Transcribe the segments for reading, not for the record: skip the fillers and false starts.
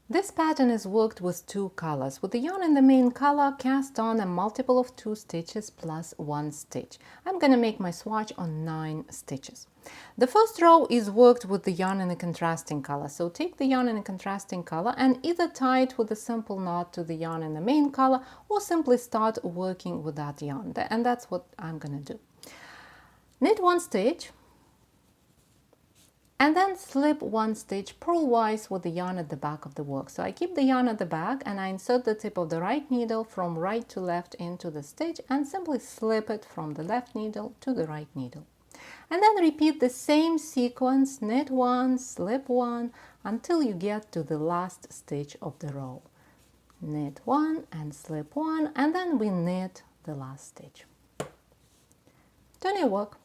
This pattern is worked with two colors. With the yarn in the main color, cast on a multiple of 2 stitches plus 1 stitch. I'm going to make my swatch on 9 stitches. The first row is worked with the yarn in a contrasting color. So take the yarn in a contrasting color and either tie it with a simple knot to the yarn in the main color or simply start working with that yarn. And that's what I'm going to do. Knit 1 stitch. And then slip 1 stitch purlwise with the yarn at the back of the work. So I keep the yarn at the back and I insert the tip of the right needle from right to left into the stitch and simply slip it from the left needle to the right needle. And then repeat the same sequence, knit 1, slip 1, until you get to the last stitch of the row. Knit 1 and slip 1, and then we knit the last stitch. Turn your work.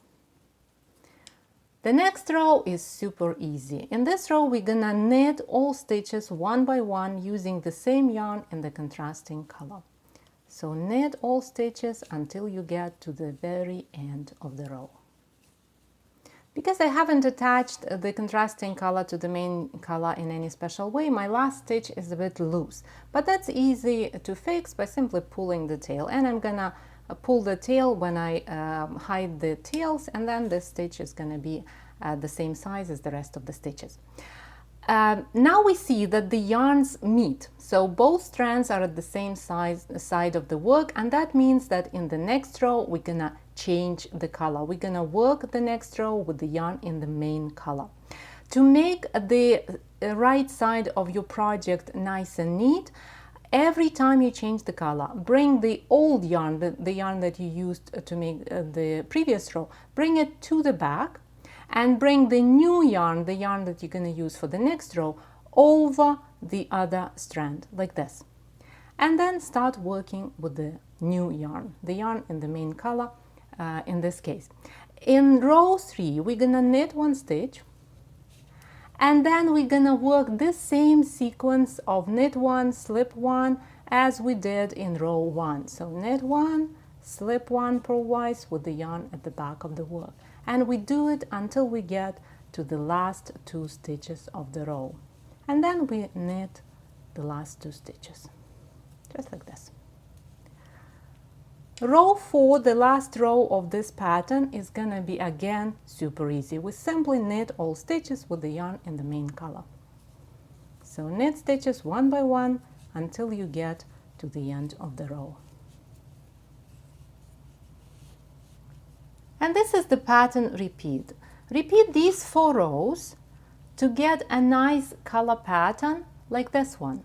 The next row is super easy. In this row, we're gonna knit all stitches one by one using the same yarn in the contrasting color. So knit all stitches until you get to the very end of the row. Because I haven't attached the contrasting color to the main color in any special way, my last stitch is a bit loose. But that's easy to fix by simply pulling the tail. And I'm gonna pull the tail when I hide the tails, and then this stitch is going to be the same size as the rest of the stitches. Now we see that the yarns meet, so both strands are at the same side of the work, and that means that in the next row we're gonna change the color. We're gonna work the next row with the yarn in the main color. To make the right side of your project nice and neat, every time you change the color, bring the old yarn, the yarn that you used to make the previous row, bring it to the back and bring the new yarn, the yarn that you're going to use for the next row, over the other strand, like this. And then start working with the new yarn, the yarn in the main color in this case. In row 3, we're going to knit 1 stitch. And then we're gonna work this same sequence of knit 1, slip 1 as we did in row 1. So knit 1, slip 1 purlwise with the yarn at the back of the work. And we do it until we get to the last 2 stitches of the row. And then we knit the last 2 stitches, just like this. Row 4, the last row of this pattern, is gonna be again super easy. We simply knit all stitches with the yarn in the main color. So knit stitches one by one until you get to the end of the row. And this is the pattern repeat. Repeat these 4 rows to get a nice color pattern like this one.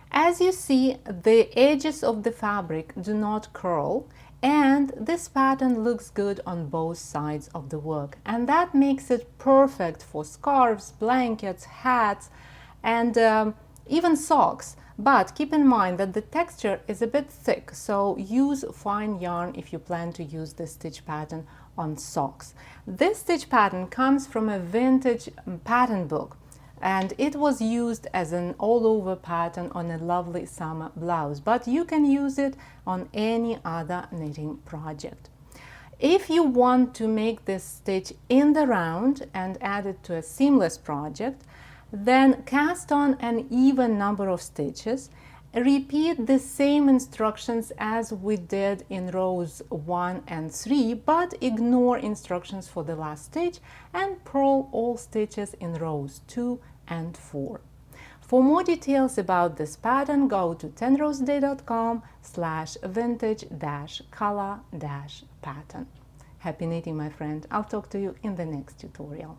As you see, the edges of the fabric do not curl, and this pattern looks good on both sides of the work. And that makes it perfect for scarves, blankets, hats, and even socks. But keep in mind that the texture is a bit thick, so use fine yarn if you plan to use this stitch pattern on socks. This stitch pattern comes from a vintage pattern book, and it was used as an all-over pattern on a lovely summer blouse, but you can use it on any other knitting project. If you want to make this stitch in the round and add it to a seamless project, then cast on an even number of stitches. Repeat the same instructions as we did in rows 1 and 3, but ignore instructions for the last stitch and purl all stitches in rows 2 and 4. For more details about this pattern, go to 10roseday.com/vintage-color-pattern. Happy knitting, my friend. I'll talk to you in the next tutorial.